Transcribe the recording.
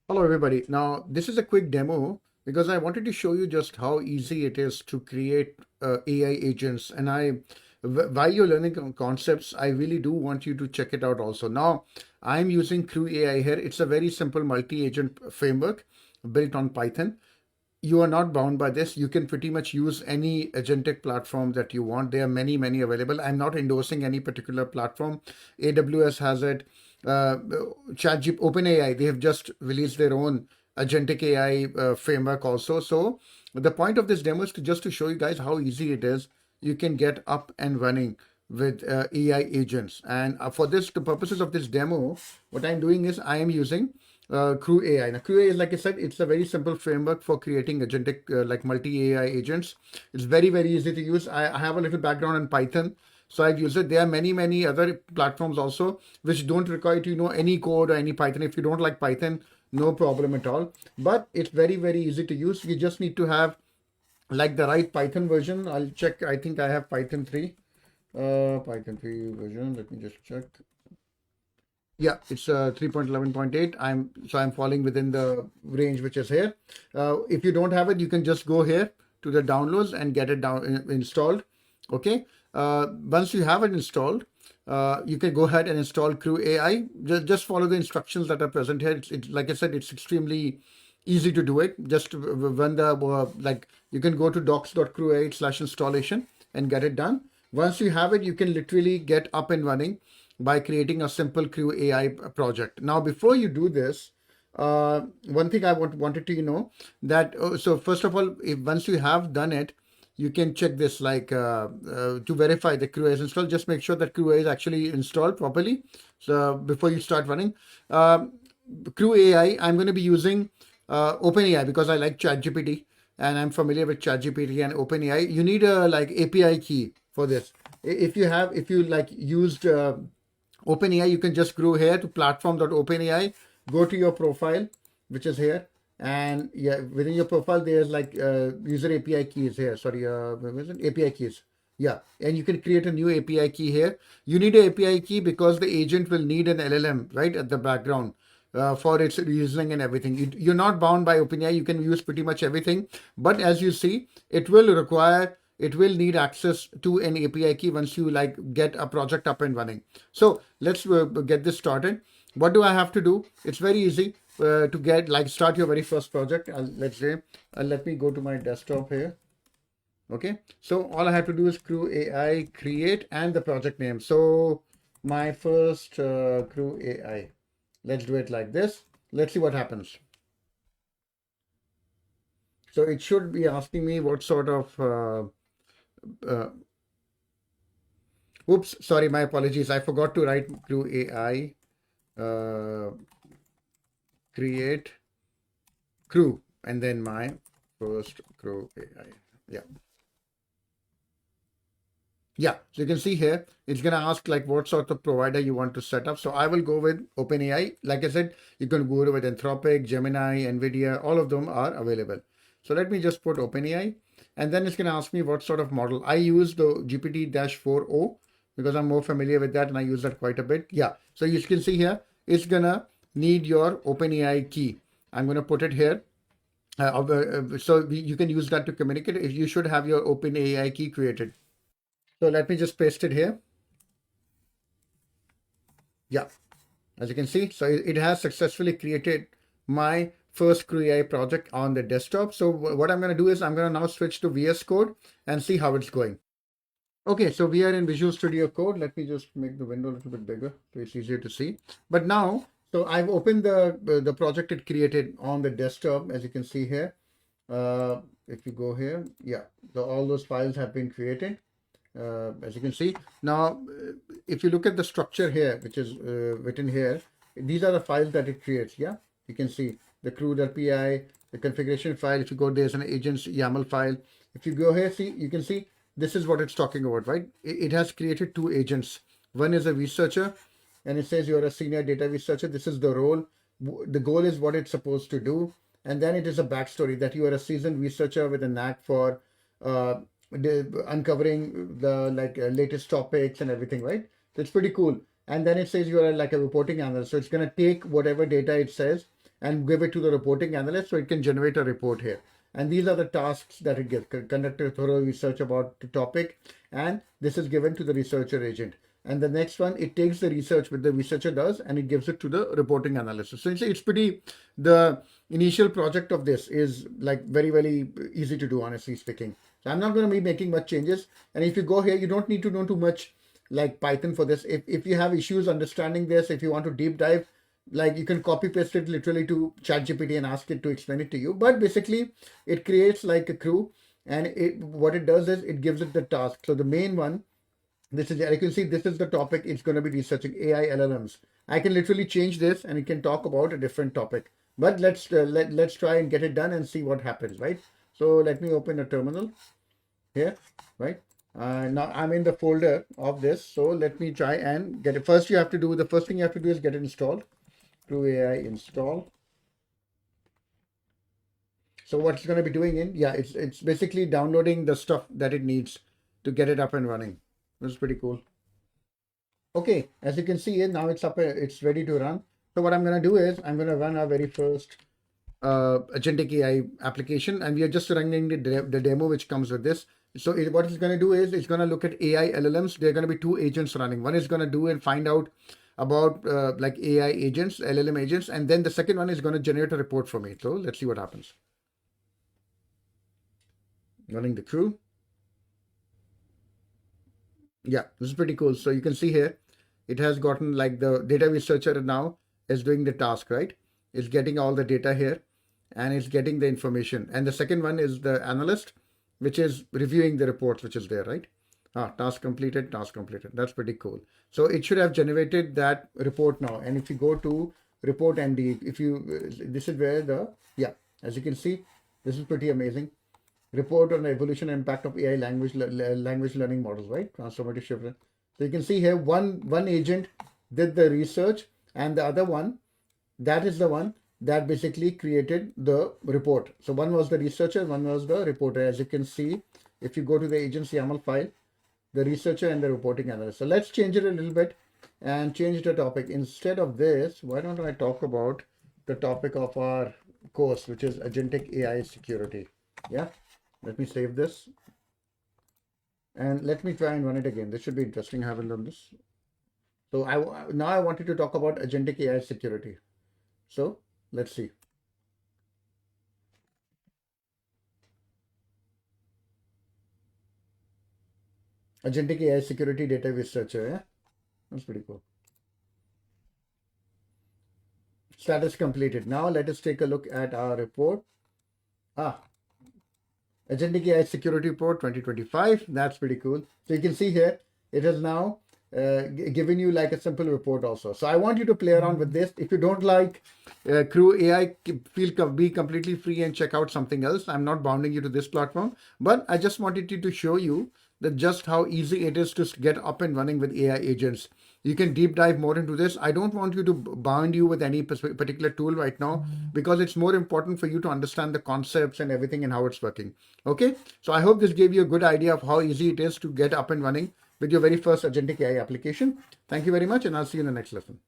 Hello everybody. Now this is a quick demo because I wanted to show you just how easy it is to create AI agents. And while you're learning concepts, I really do want you to check it out also. Now I'm using Crew AI here. It's a very simple multi-agent framework built on Python. You are not bound by this. You can pretty much use any agentic platform that you want. There are many available. I'm not endorsing any particular platform. AWS has it. ChatGPT, OpenAI, they have just released their own agentic AI framework also. So the point of this demo is just to show you guys how easy it is. You can get up and running with AI agents. And for this, the purposes of this demo, what I'm doing is I am using Crew AI. Now, Crew AI is, like I said, it's a very simple framework for creating agentic, like multi-AI agents. It's very easy to use. I have a little background in Python, so I've used it. There are many other platforms also which don't require you to know any code or any Python. If you don't like Python, no problem at all. But it's very easy to use. You just need to have like the right Python version. I'll check. I think I have Python 3. Python 3 version. Let me just check. Yeah, it's 3.11.8. I'm falling within the range which is here. If you don't have it, you can just go here to the downloads and get it installed. Okay. Once you have it installed, you can go ahead and install Crew AI. Just follow the instructions that are present here. It's like I said, it's extremely easy to do it. Just when the like you can go to docs.crew8/installation and get it done. Once you have it, you can literally get up and running by creating a simple Crew AI project. Now, before you do this, one thing I wanted to that so first of all, if once you have done it, you can check this like to verify the Crew AI is installed. Just make sure that Crew AI is actually installed properly. So before you start running, Crew AI, I'm going to be using OpenAI because I like ChatGPT and I'm familiar with ChatGPT and OpenAI. You need a like API key for this. If you like used OpenAI, you can just go here to platform.openai, go to your profile, which is here. And yeah, within your profile, there's like user API keys here. Sorry, what is it? API keys. Yeah, and you can create a new API key here. You need an API key because the agent will need an LLM, right, at the background for its reasoning and everything. You're not bound by OpenAI. You can use pretty much everything. But as you see, it will need access to an API key once you like get a project up and running. So let's get this started. What do I have to do? It's very easy to get like start your very first project. Let's say, let me go to my desktop here. Okay, so all I have to do is Crew AI create and the project name. So my first Crew AI. Let's do it like this. Let's see what happens. So it should be asking me what sort of uh, oops, sorry, my apologies. I forgot to write Crew AI create crew and then my first Crew AI. Yeah. Yeah, so you can see here, it's going to ask like what sort of provider you want to set up. So I will go with OpenAI. Like I said, you can go with Anthropic, Gemini, NVIDIA, all of them are available. So let me just put OpenAI and then it's going to ask me what sort of model. I use the GPT-4o because I'm more familiar with that and I use that quite a bit. Yeah, so you can see here, it's going to need your OpenAI key. I'm going to put it here. So you can use that to communicate. If you should have your OpenAI key created. So let me just paste it here. Yeah, as you can see, so it has successfully created my first Crew AI project on the desktop. So what I'm going to do is I'm going to now switch to VS Code and see how it's going. Okay, so we are in Visual Studio Code. Let me just make the window a little bit bigger so it's easier to see. But now, so I've opened the project it created on the desktop, as you can see here. If you go here, yeah, all those files have been created. As you can see now, if you look at the structure here, which is written here, these are the files that it creates. Yeah, you can see the crew.py, the configuration file. If you go, there's an agents YAML file. If you go here, see, you can see this is what it's talking about, right? It has created two agents. One is a researcher, and it says you're a senior data researcher. This is the role. The goal is what it's supposed to do, and then it is a backstory that you are a seasoned researcher with a knack for uncovering the latest topics and everything, right? So it's pretty cool. And then it says you are like a reporting analyst. So it's going to take whatever data it says and give it to the reporting analyst so it can generate a report here. And these are the tasks that it gets. Conduct a thorough research about the topic, and this is given to the researcher agent. And the next one, it takes the research what the researcher does and it gives it to the reporting analyst. So essentially, it's pretty, the initial project of this is like very, very easy to do, honestly speaking. So I'm not going to be making much changes. And if you go here, you don't need to know too much like Python for this. If you have issues understanding this, if you want to deep dive, like you can copy paste it literally to ChatGPT and ask it to explain it to you. But basically, it creates like a crew, and what it does is it gives it the task. So the main one, this is, you can see this is the topic it's going to be researching, AI LLMs. I can literally change this and it can talk about a different topic. But let's try and get it done and see what happens, right? So let me open a terminal here, right? Now I'm in the folder of this. So let me try and get it. The first thing you have to do is get it installed. Crew AI install. So what it's going to be doing it's basically downloading the stuff that it needs to get it up and running. This is pretty cool. Okay, as you can see here, now it's up, it's ready to run. So what I'm going to do is I'm going to run our very first Agentic AI application, and we are just running the demo which comes with this. So what it's going to do is it's going to look at AI LLMs. There are going to be two agents running. One is going to do and find out about like AI agents, LLM agents, and then the second one is going to generate a report for me. So let's see what happens. Running the crew. Yeah, this is pretty cool. So you can see here, it has gotten like the data researcher now is doing the task, right? It's getting all the data here and it's getting the information. And the second one is the analyst, which is reviewing the reports, which is there, right? Task completed, task completed. That's pretty cool. So it should have generated that report now. And if you go to report MD, this is where as you can see, this is pretty amazing. Report on the evolution and impact of AI language learning models, right? Transformative shift. So you can see here, one agent did the research, and the other one, that is the one that basically created the report. So one was the researcher, one was the reporter. As you can see, if you go to the agent's YAML file, the researcher and the reporting analyst. So let's change it a little bit and change the topic. Instead of this, why don't I talk about the topic of our course, which is Agentic AI security. Yeah. Let me save this and let me try and run it again. This should be interesting. I haven't done this. So now I wanted to talk about Agentic AI security. So let's see. Agentic AI security data researcher. Yeah, that's pretty cool. Status completed. Now let us take a look at our report. Agentic AI Security Report 2025. That's pretty cool. So you can see here, it has now given you like a simple report also. So I want you to play around with this. If you don't like Crew AI, be completely free and check out something else. I'm not bounding you to this platform, but I just wanted to show you that just how easy it is to get up and running with AI agents. You can deep dive more into this. I don't want you to bound you with any particular tool right now because it's more important for you to understand the concepts and everything and how it's working. Okay, so I hope this gave you a good idea of how easy it is to get up and running with your very first Agentic AI application. Thank you very much, and I'll see you in the next lesson.